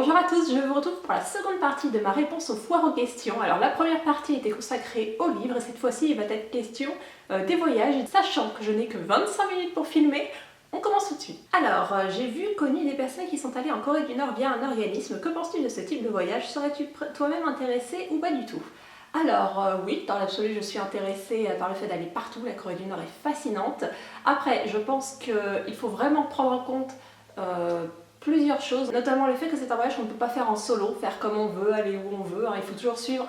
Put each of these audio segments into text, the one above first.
Bonjour à tous, je vous retrouve pour la seconde partie de ma réponse aux foires aux questions. Alors la première partie était consacrée aux livres et cette fois-ci il va être question des voyages. Sachant que je n'ai que 25 minutes pour filmer, on commence tout de suite. Alors j'ai connu des personnes qui sont allées en Corée du Nord via un organisme. Que penses-tu de ce type de voyage? Serais-tu toi-même intéressée ou pas du tout? Alors oui, dans l'absolu je suis intéressée par le fait d'aller partout, la Corée du Nord est fascinante. Après je pense qu'il faut vraiment prendre en compte plusieurs choses, notamment le fait que c'est un voyage qu'on ne peut pas faire en solo, faire comme on veut, aller où on veut. Il faut toujours suivre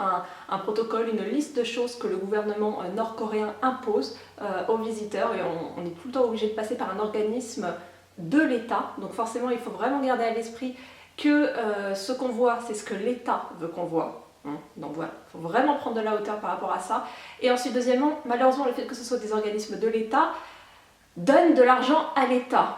un protocole, une liste de choses que le gouvernement nord-coréen impose aux visiteurs et on est tout le temps obligé de passer par un organisme de l'État. Donc forcément il faut vraiment garder à l'esprit que ce qu'on voit c'est ce que l'État veut qu'on voit. Donc voilà, il faut vraiment prendre de la hauteur par rapport à ça. Et ensuite deuxièmement, malheureusement le fait que ce soit des organismes de l'État donne de l'argent à l'État.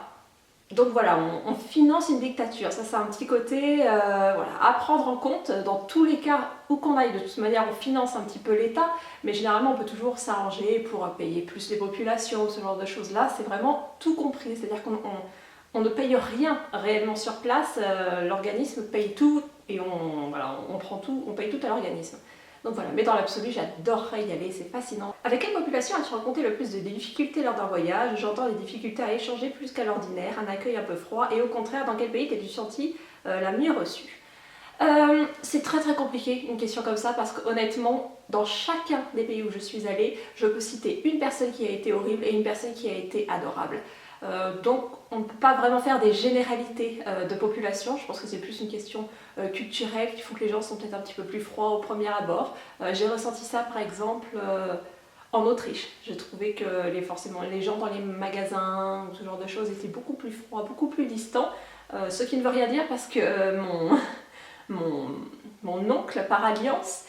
Donc voilà, on finance une dictature, ça c'est un petit côté voilà, à prendre en compte. Dans tous les cas où qu'on aille, de toute manière on finance un petit peu l'État, mais généralement on peut toujours s'arranger pour payer plus les populations, ce genre de choses là, c'est vraiment tout compris, c'est-à-dire qu'on ne paye rien réellement sur place, l'organisme paye tout et on prend tout, on paye tout à l'organisme. Donc voilà, mais dans l'absolu, j'adorerais y aller, c'est fascinant. Avec quelle population as-tu rencontré le plus de difficultés lors d'un voyage? J'entends des difficultés à échanger plus qu'à l'ordinaire, un accueil un peu froid, et au contraire, dans quel pays t'es-tu senti la mieux reçue? C'est très compliqué une question comme ça parce qu'honnêtement, dans chacun des pays où je suis allée, je peux citer une personne qui a été horrible et une personne qui a été adorable. Donc on ne peut pas vraiment faire des généralités de population, je pense que c'est plus une question culturelle, qu'il faut que les gens sont peut-être un petit peu plus froids au premier abord. J'ai ressenti ça par exemple en Autriche. J'ai trouvé que forcément les gens dans les magasins, ce genre de choses, étaient beaucoup plus froids, beaucoup plus distants, ce qui ne veut rien dire parce que mon oncle par alliance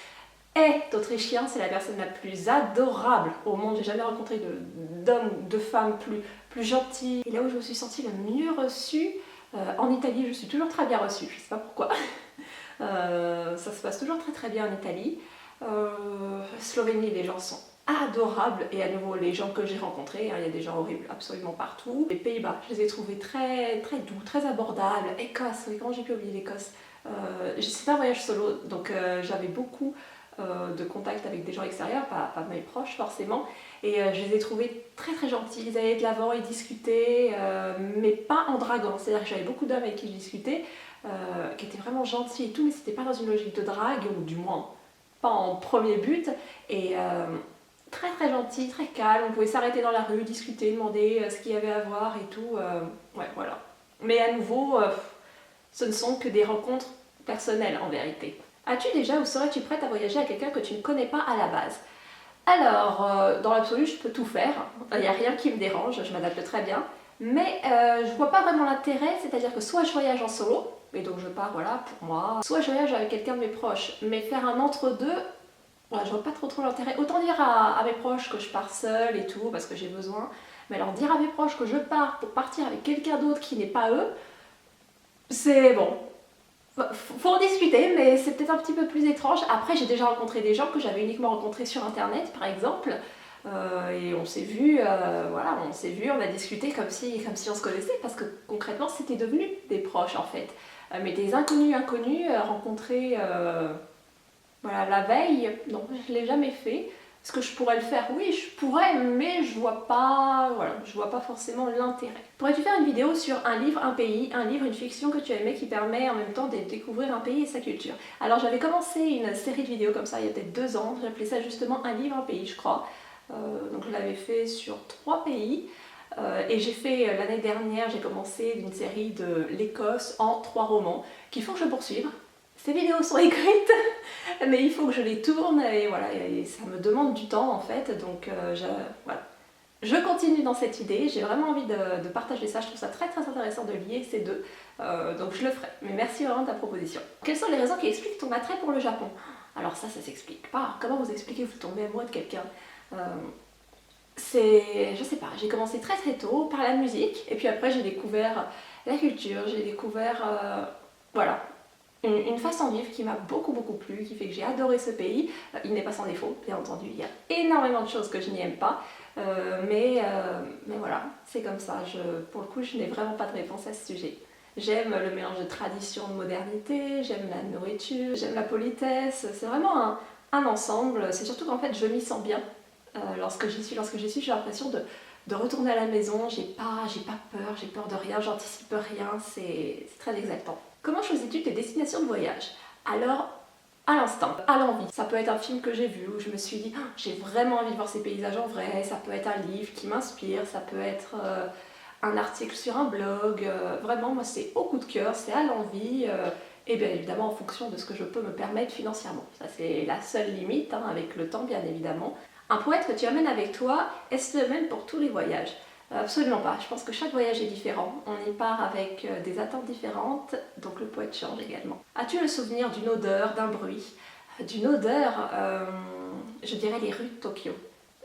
est autrichien, c'est la personne la plus adorable au monde. J'ai jamais rencontré d'homme ou de femme plus gentil. Et là où je me suis sentie le mieux reçue, en Italie, je suis toujours très bien reçue, je sais pas pourquoi. Ça se passe toujours très bien en Italie. Slovénie, les gens sont adorables et à nouveau les gens que j'ai rencontrés, il y a des gens horribles absolument partout. Les Pays-Bas, je les ai trouvés très doux, très abordables. Écosse, comment j'ai pu oublier l'Écosse? C'est pas un voyage solo, donc j'avais beaucoup de contact avec des gens extérieurs, pas mes proches forcément, et je les ai trouvés très gentils. Ils allaient de l'avant, ils discutaient, mais pas en draguant, c'est-à-dire que j'avais beaucoup d'hommes avec qui je discutais, qui étaient vraiment gentils et tout, mais c'était pas dans une logique de drague, ou du moins pas en premier but, et très gentil, très calme. On pouvait s'arrêter dans la rue, discuter, demander ce qu'il y avait à voir et tout, ouais voilà. Mais à nouveau, ce ne sont que des rencontres personnelles en vérité. As-tu déjà ou serais-tu prête à voyager avec quelqu'un que tu ne connais pas à la base? Alors, dans l'absolu, je peux tout faire, il n'y a rien qui me dérange, je m'adapte très bien, mais je vois pas vraiment l'intérêt, c'est-à-dire que soit je voyage en solo, et donc je pars voilà pour moi, soit je voyage avec quelqu'un de mes proches, mais faire un entre-deux, voilà, je vois pas trop l'intérêt. Autant dire à mes proches que je pars seule et tout, parce que j'ai besoin, mais alors dire à mes proches que je pars pour partir avec quelqu'un d'autre qui n'est pas eux, c'est bon. Faut en discuter, mais c'est peut-être un petit peu plus étrange. Après, j'ai déjà rencontré des gens que j'avais uniquement rencontrés sur internet, par exemple, et on s'est vu, voilà, on a discuté comme si on se connaissait, parce que concrètement, c'était devenu des proches en fait. Mais des inconnus rencontrés, voilà, la veille, non, je l'ai jamais fait. Est-ce que je pourrais le faire? Oui, je pourrais, mais je vois pas, voilà, je vois pas forcément l'intérêt. Pourrais-tu faire une vidéo sur un livre, un pays, un livre, une fiction que tu as aimé qui permet en même temps de découvrir un pays et sa culture? Alors j'avais commencé une série de vidéos comme ça il y a peut-être 2 ans, j'appelais ça justement un livre, un pays, je crois. Donc je l'avais fait sur 3 pays. Et j'ai fait l'année dernière, j'ai commencé une série de l'Écosse en 3 romans qu'il faut que je poursuive. Ces vidéos sont écrites, mais il faut que je les tourne et voilà, et ça me demande du temps en fait, donc voilà. Je continue dans cette idée, j'ai vraiment envie de partager ça, je trouve ça très intéressant de lier ces deux, donc je le ferai, mais merci vraiment de ta proposition. Quelles sont les raisons qui expliquent ton attrait pour le Japon? Alors ça s'explique pas, comment vous expliquez vous tombez amoureux de quelqu'un? Je sais pas, j'ai commencé très tôt par la musique, et puis après j'ai découvert la culture, j'ai découvert, voilà, une façon de vivre qui m'a beaucoup plu, qui fait que j'ai adoré ce pays. Il n'est pas sans défaut, bien entendu, il y a énormément de choses que je n'y aime pas, mais voilà, c'est comme ça, pour le coup je n'ai vraiment pas de réponse à ce sujet. J'aime le mélange de tradition, de modernité, j'aime la nourriture, j'aime la politesse. C'est vraiment un ensemble. C'est surtout qu'en fait, je m'y sens bien lorsque j'y suis. Lorsque j'y suis, j'ai l'impression de retourner à la maison. J'ai pas peur, j'ai peur de rien, j'anticipe rien. C'est très exaltant. Comment choisis-tu tes destinations de voyage? Alors, à l'instant, à l'envie. Ça peut être un film que j'ai vu où je me suis dit oh, j'ai vraiment envie de voir ces paysages en vrai, ça peut être un livre qui m'inspire, ça peut être un article sur un blog, vraiment moi c'est au coup de cœur, c'est à l'envie et bien évidemment en fonction de ce que je peux me permettre financièrement. Ça c'est la seule limite, hein, avec le temps bien évidemment. Un poète que tu amènes avec toi, est-ce le même pour tous les voyages? Absolument pas, je pense que chaque voyage est différent, on y part avec des attentes différentes, donc le poète change également. As-tu le souvenir d'une odeur, d'un bruit, d'une odeur, je dirais les rues de Tokyo.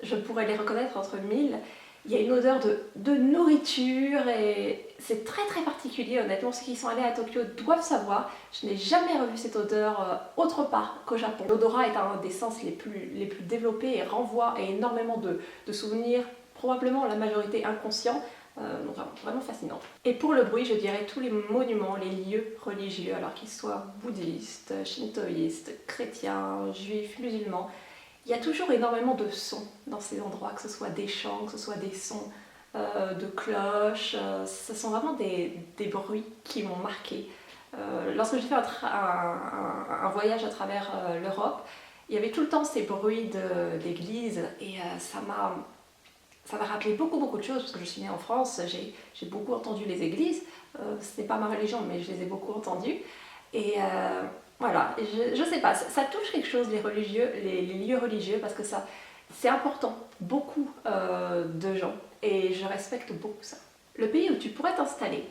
Je pourrais les reconnaître entre mille. Il y a une odeur de nourriture et c'est très très particulier honnêtement. Ceux qui sont allés à Tokyo doivent savoir. Je n'ai jamais revu cette odeur autre part qu'au Japon. L'odorat est un des sens les plus développés et renvoie à énormément de souvenirs, probablement la majorité inconscients. Donc vraiment fascinant. Et pour le bruit, je dirais tous les monuments, les lieux religieux, alors qu'ils soient bouddhistes, shintoïstes, chrétiens, juifs, musulmans. Il y a toujours énormément de sons dans ces endroits, que ce soit des chants, que ce soit des sons de cloches. Ce sont vraiment des bruits qui m'ont marqué. Lorsque j'ai fait un voyage à travers l'Europe, il y avait tout le temps ces bruits d'église et ça m'a rappelé beaucoup de choses parce que je suis née en France, j'ai beaucoup entendu les églises. Ce n'est pas ma religion, mais je les ai beaucoup entendues. Et voilà, je sais pas, ça touche quelque chose les religieux, les lieux religieux parce que ça, c'est important, beaucoup de gens et je respecte beaucoup ça. Le pays où tu pourrais t'installer,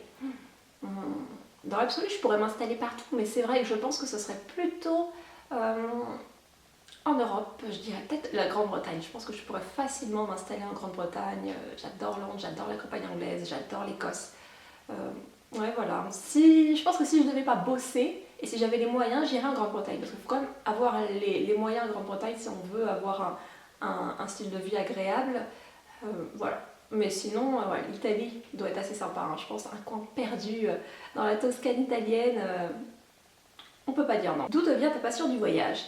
dans l'absolu je pourrais m'installer partout, mais c'est vrai que je pense que ce serait plutôt en Europe, je dirais peut-être la Grande-Bretagne. Je pense que je pourrais facilement m'installer en Grande-Bretagne. J'adore Londres, j'adore la campagne anglaise, j'adore l'Écosse. Ouais, voilà. Je pense que si je ne devais pas bosser et si j'avais les moyens, j'irais en Grande-Bretagne. Parce qu'il faut quand même avoir les moyens en Grande-Bretagne si on veut avoir un style de vie agréable. Voilà. Mais sinon, ouais, l'Italie doit être assez sympa. Hein. Je pense un coin perdu dans la Toscane italienne. On peut pas dire non. D'où devient ta passion du voyage?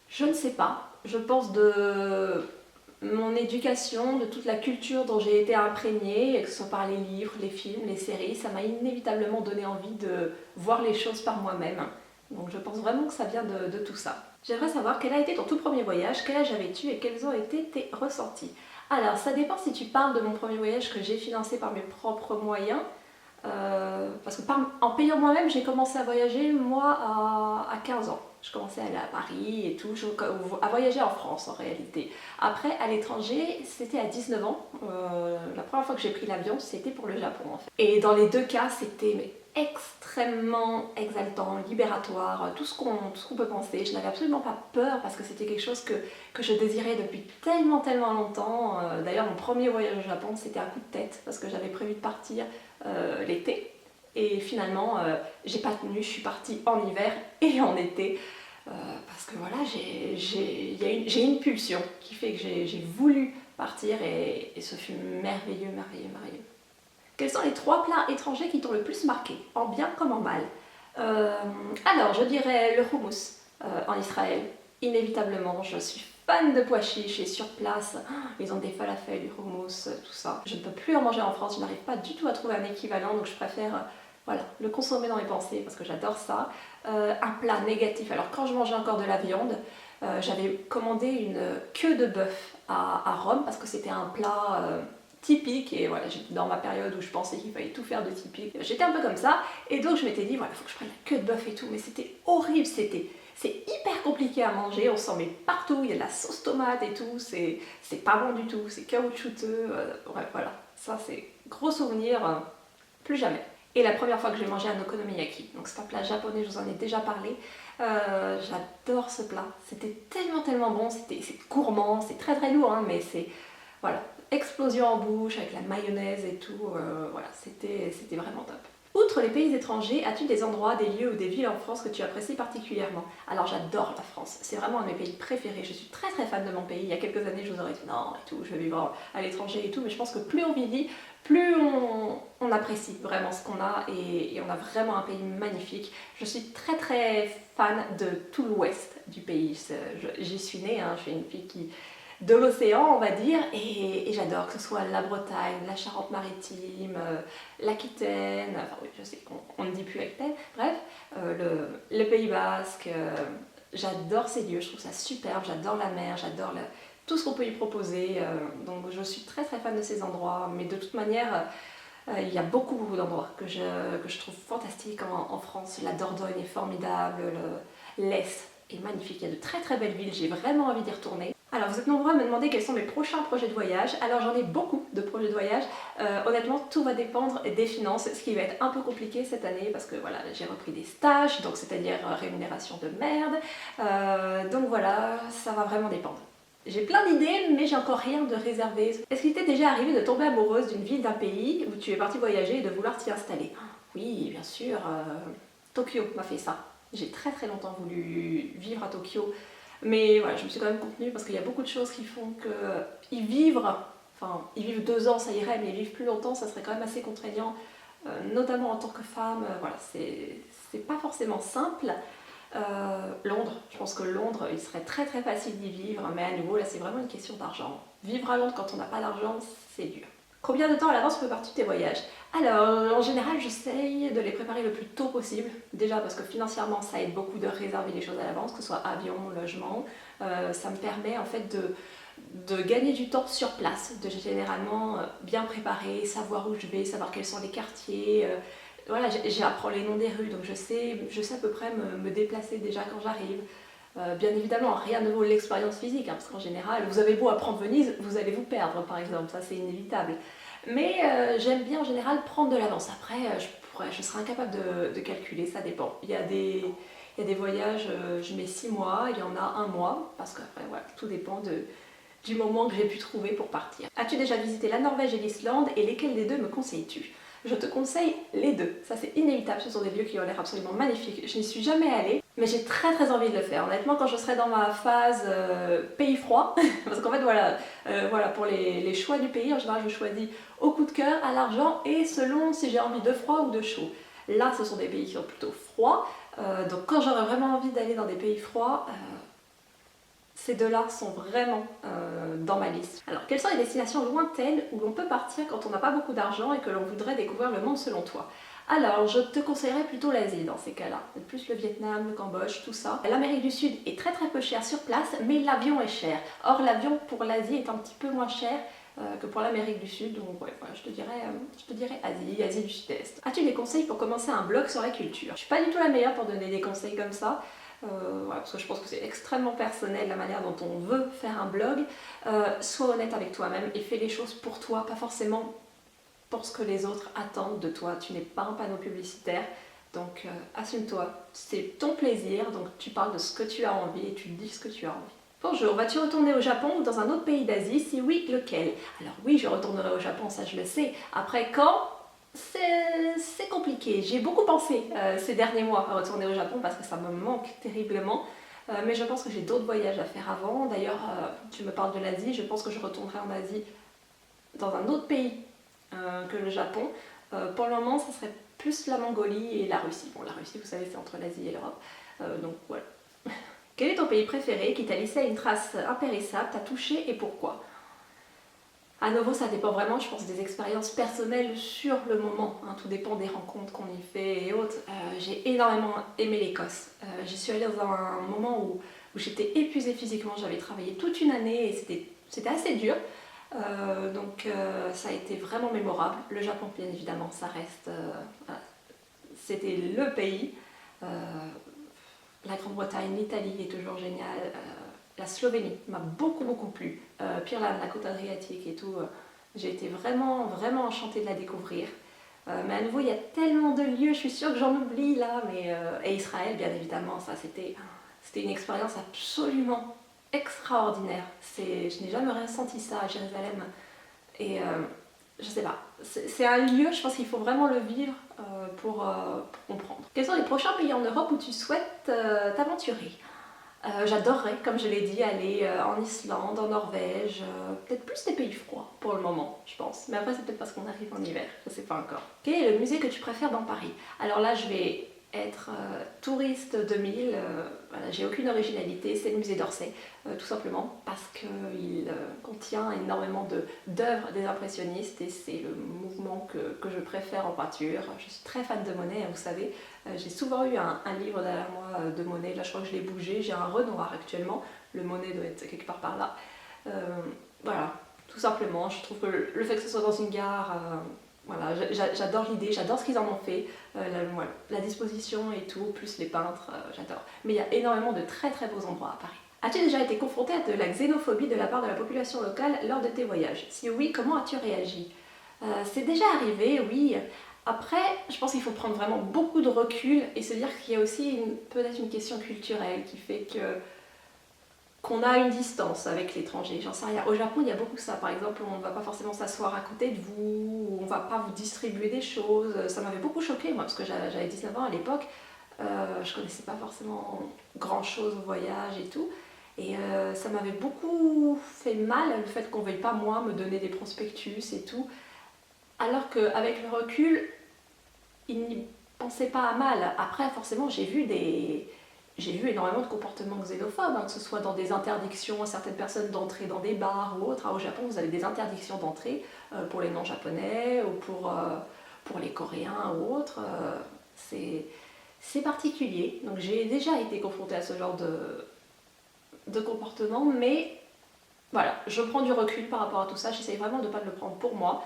Je ne sais pas. Je pense de mon éducation, de toute la culture dont j'ai été imprégnée, que ce soit par les livres, les films, les séries, ça m'a inévitablement donné envie de voir les choses par moi-même. Donc je pense vraiment que ça vient de tout ça. J'aimerais savoir quel a été ton tout premier voyage, quel âge avais-tu et quels ont été tes ressentis. Alors ça dépend si tu parles de mon premier voyage que j'ai financé par mes propres moyens, parce que en payant moi-même, j'ai commencé à voyager moi à 15 ans. Je commençais à aller à Paris et tout, à voyager en France en réalité. Après, à l'étranger, c'était à 19 ans. La première fois que j'ai pris l'avion, c'était pour le Japon en fait. Et dans les deux cas, c'était extrêmement exaltant, libératoire, tout ce qu'on peut penser. Je n'avais absolument pas peur parce que c'était quelque chose que je désirais depuis tellement longtemps. D'ailleurs, mon premier voyage au Japon, c'était un coup de tête parce que j'avais prévu de partir l'été. Et finalement, j'ai pas tenu, je suis partie en hiver et en été. Parce que voilà, j'ai une pulsion qui fait que j'ai voulu partir et ce fut merveilleux. Quels sont les 3 plats étrangers qui t'ont le plus marqué, en bien comme en mal? Alors, je dirais le hummus en Israël. Inévitablement, je suis fan de pois chiches et sur place, ils ont des falafels, du hummus, tout ça. Je ne peux plus en manger en France, je n'arrive pas du tout à trouver un équivalent, donc je préfère voilà, le consommer dans mes pensées parce que j'adore ça. Un plat négatif, alors quand je mangeais encore de la viande, j'avais commandé une queue de bœuf à Rome parce que c'était un plat typique et voilà, j'étais dans ma période où je pensais qu'il fallait tout faire de typique. J'étais un peu comme ça et donc je m'étais dit voilà, il faut que je prenne la queue de bœuf et tout, mais c'était horrible, c'est hyper compliqué à manger, on s'en met partout, il y a de la sauce tomate et tout, c'est pas bon du tout, c'est caoutchouteux, ouais, voilà, ça c'est gros souvenir, plus jamais. Et la première fois que j'ai mangé un okonomiyaki, donc c'est un plat japonais, je vous en ai déjà parlé, j'adore ce plat, c'était tellement bon, c'est gourmand, c'est très lourd, hein, mais c'est, voilà, explosion en bouche avec la mayonnaise et tout, voilà, c'était vraiment top. Outre les pays étrangers, as-tu des endroits, des lieux ou des villes en France que tu apprécies particulièrement? Alors j'adore la France, c'est vraiment un de mes pays préférés, je suis très fan de mon pays. Il y a quelques années je vous aurais dit non et tout, je vais vivre à l'étranger et tout, mais je pense que plus on vieillit, plus on apprécie vraiment ce qu'on a et on a vraiment un pays magnifique. Je suis très très fan de tout l'ouest du pays. J'y suis née, hein, je suis une fille de l'océan, on va dire, et j'adore que ce soit la Bretagne, la Charente-Maritime, l'Aquitaine, enfin oui, je sais qu'on ne dit plus Aquitaine, bref, le Pays Basque. J'adore ces lieux, je trouve ça superbe, j'adore la mer, j'adore tout ce qu'on peut y proposer, donc je suis très très fan de ces endroits, mais de toute manière, il y a beaucoup d'endroits que je trouve fantastiques en France. La Dordogne est formidable, l'Est est magnifique, il y a de très très belles villes, j'ai vraiment envie d'y retourner. Alors vous êtes nombreux à me demander quels sont mes prochains projets de voyage. Alors j'en ai beaucoup de projets de voyage. Honnêtement, tout va dépendre des finances, ce qui va être un peu compliqué cette année parce que voilà, j'ai repris des stages, donc c'est-à-dire rémunération de merde. Donc voilà, ça va vraiment dépendre. J'ai plein d'idées, mais j'ai encore rien de réservé. Est-ce qu'il t'est déjà arrivé de tomber amoureuse d'une ville, d'un pays où tu es partie voyager et de vouloir t'y installer? Oui, bien sûr. Tokyo m'a fait ça. J'ai très très longtemps voulu vivre à Tokyo. Mais voilà, je me suis quand même contenue parce qu'il y a beaucoup de choses qui font que y vivre, enfin, y vivre 2 ans ça irait, mais y vivre plus longtemps ça serait quand même assez contraignant, notamment en tant que femme. Voilà, c'est pas forcément simple. Londres, je pense que Londres, il serait très très facile d'y vivre, mais à nouveau là c'est vraiment une question d'argent. Vivre à Londres quand on n'a pas d'argent, c'est dur. Combien de temps à l'avance prépares-tu tes voyages? Alors, en général, j'essaye de les préparer le plus tôt possible. Déjà parce que financièrement, ça aide beaucoup de réserver les choses à l'avance, que ce soit avion, logement. Ça me permet en fait de gagner du temps sur place, de généralement bien préparer, savoir où je vais, savoir quels sont les quartiers. Voilà, j'apprends les noms des rues, donc je sais à peu près me déplacer déjà quand j'arrive. Bien évidemment, rien ne vaut l'expérience physique, hein, parce qu'en général, vous avez beau apprendre Venise, vous allez vous perdre par exemple, ça c'est inévitable. Mais j'aime bien en général prendre de l'avance. Après, je serai incapable de calculer, ça dépend. Il y a des voyages, je mets 6 mois, il y en a 1 mois, parce qu'après, voilà, tout dépend du moment que j'ai pu trouver pour partir. As-tu déjà visité la Norvège et l'Islande et lesquels des deux me conseilles-tu? Je te conseille les deux, ça c'est inévitable, ce sont des lieux qui ont l'air absolument magnifiques. Je n'y suis jamais allée, mais j'ai très très envie de le faire. Honnêtement, quand je serai dans ma phase pays froid, parce qu'en fait voilà, pour les choix du pays, en général je choisis au coup de cœur, à l'argent et selon si j'ai envie de froid ou de chaud. Là, ce sont des pays qui sont plutôt froids, donc quand j'aurai vraiment envie d'aller dans des pays froids, ces deux-là sont vraiment dans ma liste. Alors, quelles sont les destinations lointaines où l'on peut partir quand on n'a pas beaucoup d'argent et que l'on voudrait découvrir le monde selon toi? Alors, je te conseillerais plutôt l'Asie dans ces cas-là. Plus le Vietnam, le Cambodge, tout ça. L'Amérique du Sud est très très peu chère sur place, mais l'avion est cher. Or, l'avion pour l'Asie est un petit peu moins cher que pour l'Amérique du Sud, donc ouais, voilà, je te dirais Asie du Sud-Est. As-tu des conseils pour commencer un blog sur la culture? Je suis pas du tout la meilleure pour donner des conseils comme ça. Voilà, parce que je pense que c'est extrêmement personnel la manière dont on veut faire un blog. Sois honnête avec toi-même et fais les choses pour toi, pas forcément pour ce que les autres attendent de toi. Tu n'es pas un panneau publicitaire, donc assume-toi. C'est ton plaisir, donc tu parles de ce que tu as envie et tu dis ce que tu as envie. Bonjour, vas-tu retourner au Japon ou dans un autre pays d'Asie? Si oui, lequel? Alors oui, je retournerai au Japon, ça je le sais. Après quand? C'est compliqué. J'ai beaucoup pensé ces derniers mois à retourner au Japon parce que ça me manque terriblement. Mais je pense que j'ai d'autres voyages à faire avant. D'ailleurs, tu me parles de l'Asie, je pense que je retournerai en Asie dans un autre pays que le Japon. Pour le moment, ça serait plus la Mongolie et la Russie. Bon, la Russie, vous savez, c'est entre l'Asie et l'Europe. Donc voilà. Quel est ton pays préféré qui t'a laissé une trace impérissable, t'a touché et pourquoi? À nouveau, ça dépend vraiment, je pense, des expériences personnelles sur le moment. Hein, tout dépend des rencontres qu'on y fait et autres. J'ai énormément aimé l'Écosse. J'y suis allée dans un moment où j'étais épuisée physiquement. J'avais travaillé toute une année et c'était assez dur. Donc ça a été vraiment mémorable. Le Japon, bien évidemment, ça reste... voilà, c'était le pays. La Grande-Bretagne, l'Italie est toujours géniale. La Slovénie m'a beaucoup plu. Pirlan, la côte adriatique et tout, j'ai été vraiment enchantée de la découvrir. Mais à nouveau, il y a tellement de lieux, je suis sûre que j'en oublie là, et Israël, bien évidemment, ça c'était une expérience absolument extraordinaire. Je n'ai jamais ressenti ça à Jérusalem. Et je sais pas, c'est un lieu, je pense qu'il faut vraiment le vivre pour comprendre. Quels sont les prochains pays en Europe où tu souhaites t'aventurer? J'adorerais, comme je l'ai dit, aller en Islande, en Norvège, peut-être plus des pays froids pour le moment, je pense. Mais après, c'est peut-être parce qu'on arrive en hiver, je sais pas encore. Quel est le musée que tu préfères dans Paris? Alors là, je vais être touriste 2000, voilà, j'ai aucune originalité, c'est le musée d'Orsay, tout simplement parce qu'il contient énormément d'œuvres des impressionnistes et c'est le mouvement que je préfère en peinture. Je suis très fan de Monet, vous savez, j'ai souvent eu un livre derrière moi de Monet, là je crois que je l'ai bougé, j'ai un Renoir actuellement, le Monet doit être quelque part par là. Voilà, tout simplement, je trouve que le fait que ce soit dans une gare, voilà, j'adore l'idée, j'adore ce qu'ils en ont fait, voilà, la disposition et tout, plus les peintres, j'adore. Mais il y a énormément de très très beaux endroits à Paris. As-tu déjà été confronté à de la xénophobie de la part de la population locale lors de tes voyages? Si oui, comment as-tu réagi? C'est déjà arrivé, oui. Après, je pense qu'il faut prendre vraiment beaucoup de recul et se dire qu'il y a aussi peut-être une question culturelle qui fait qu'on a une distance avec l'étranger, j'en sais rien. Au Japon, il y a beaucoup ça, par exemple, on ne va pas forcément s'asseoir à côté de vous, on ne va pas vous distribuer des choses. Ça m'avait beaucoup choqué moi, parce que j'avais 19 ans à l'époque, je connaissais pas forcément grand-chose au voyage et tout, et ça m'avait beaucoup fait mal le fait qu'on ne veuille pas, moi, me donner des prospectus et tout, alors qu'avec le recul, ils n'y pensaient pas à mal. Après, forcément, j'ai vu énormément de comportements xénophobes, hein, que ce soit dans des interdictions à certaines personnes d'entrer dans des bars ou autres. Au Japon, vous avez des interdictions d'entrée pour les non-japonais ou pour les Coréens ou autres. C'est particulier. Donc j'ai déjà été confrontée à ce genre de comportement, mais voilà, je prends du recul par rapport à tout ça. J'essaye vraiment de ne pas le prendre pour moi.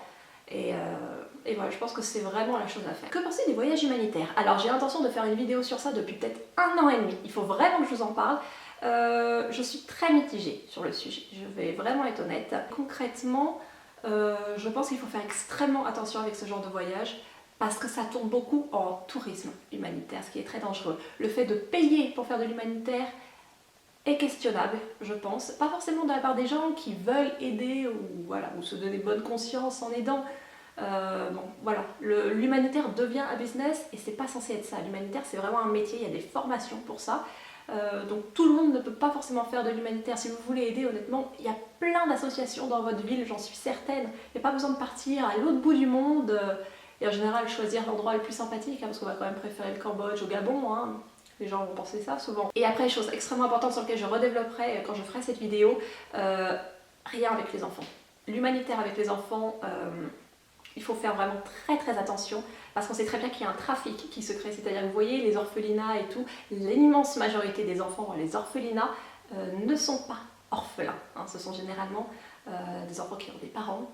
Et voilà, je pense que c'est vraiment la chose à faire. Que penser des voyages humanitaires? Alors j'ai l'intention de faire une vidéo sur ça depuis peut-être 1 an et demi. Il faut vraiment que je vous en parle. Je suis très mitigée sur le sujet, je vais vraiment être honnête. Concrètement, je pense qu'il faut faire extrêmement attention avec ce genre de voyage parce que ça tourne beaucoup en tourisme humanitaire, ce qui est très dangereux. Le fait de payer pour faire de l'humanitaire est questionnable, je pense. Pas forcément de la part des gens qui veulent aider ou, voilà, ou se donner bonne conscience en aidant. Bon, voilà, l'humanitaire devient un business et c'est pas censé être ça. L'humanitaire, c'est vraiment un métier, il y a des formations pour ça. Donc tout le monde ne peut pas forcément faire de l'humanitaire. Si vous voulez aider, honnêtement, il y a plein d'associations dans votre ville, j'en suis certaine. Il n'y a pas besoin de partir à l'autre bout du monde. Et en général, choisir l'endroit le plus sympathique, hein, parce qu'on va quand même préférer le Cambodge au Gabon. Hein. Les gens vont penser ça souvent. Et après, chose extrêmement importante sur laquelle je redévelopperai quand je ferai cette vidéo, rien avec les enfants. L'humanitaire avec les enfants, il faut faire vraiment très très attention parce qu'on sait très bien qu'il y a un trafic qui se crée. C'est-à-dire que vous voyez, les orphelinats et tout, l'immense majorité des enfants dans les orphelinats ne sont pas orphelins. Hein. Ce sont généralement des enfants qui ont des parents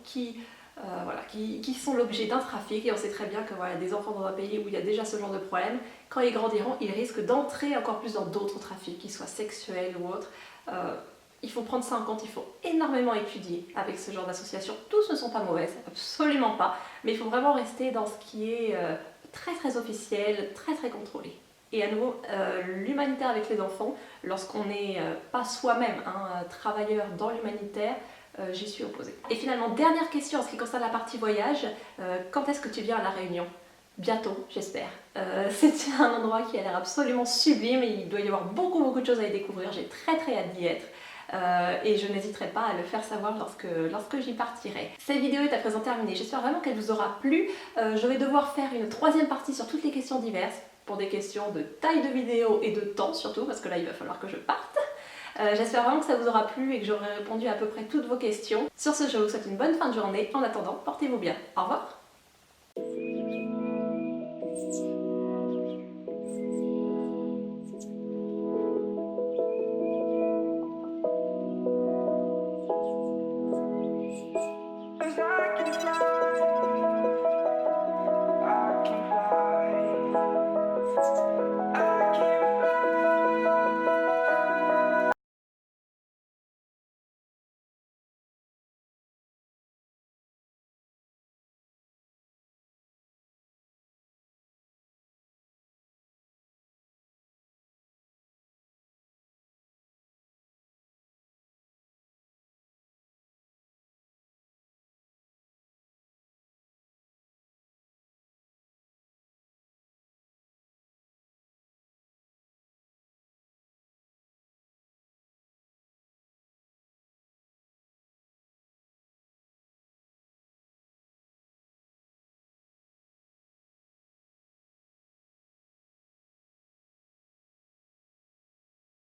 voilà, qui sont l'objet d'un trafic et on sait très bien que voilà, des enfants dans un pays où il y a déjà ce genre de problème, quand ils grandiront, ils risquent d'entrer encore plus dans d'autres trafics, qu'ils soient sexuels ou autres. Il faut prendre ça en compte, il faut énormément étudier avec ce genre d'associations. Tous ne sont pas mauvaises, absolument pas, mais il faut vraiment rester dans ce qui est très très officiel, très très contrôlé. Et à nouveau, l'humanitaire avec les enfants, lorsqu'on n'est pas soi-même un travailleur dans l'humanitaire, j'y suis opposée. Et finalement, dernière question en ce qui concerne la partie voyage, quand est-ce que tu viens à La Réunion? Bientôt, j'espère. C'est un endroit qui a l'air absolument sublime et il doit y avoir beaucoup de choses à y découvrir, j'ai très hâte d'y être. Et je n'hésiterai pas à le faire savoir lorsque j'y partirai. Cette vidéo est à présent terminée, j'espère vraiment qu'elle vous aura plu. Je vais devoir faire une 3e partie sur toutes les questions diverses, pour des questions de taille de vidéo et de temps surtout, parce que là il va falloir que je parte. J'espère vraiment que ça vous aura plu et que j'aurai répondu à peu près toutes vos questions. Sur ce, je vous souhaite une bonne fin de journée. En attendant, portez-vous bien. Au revoir!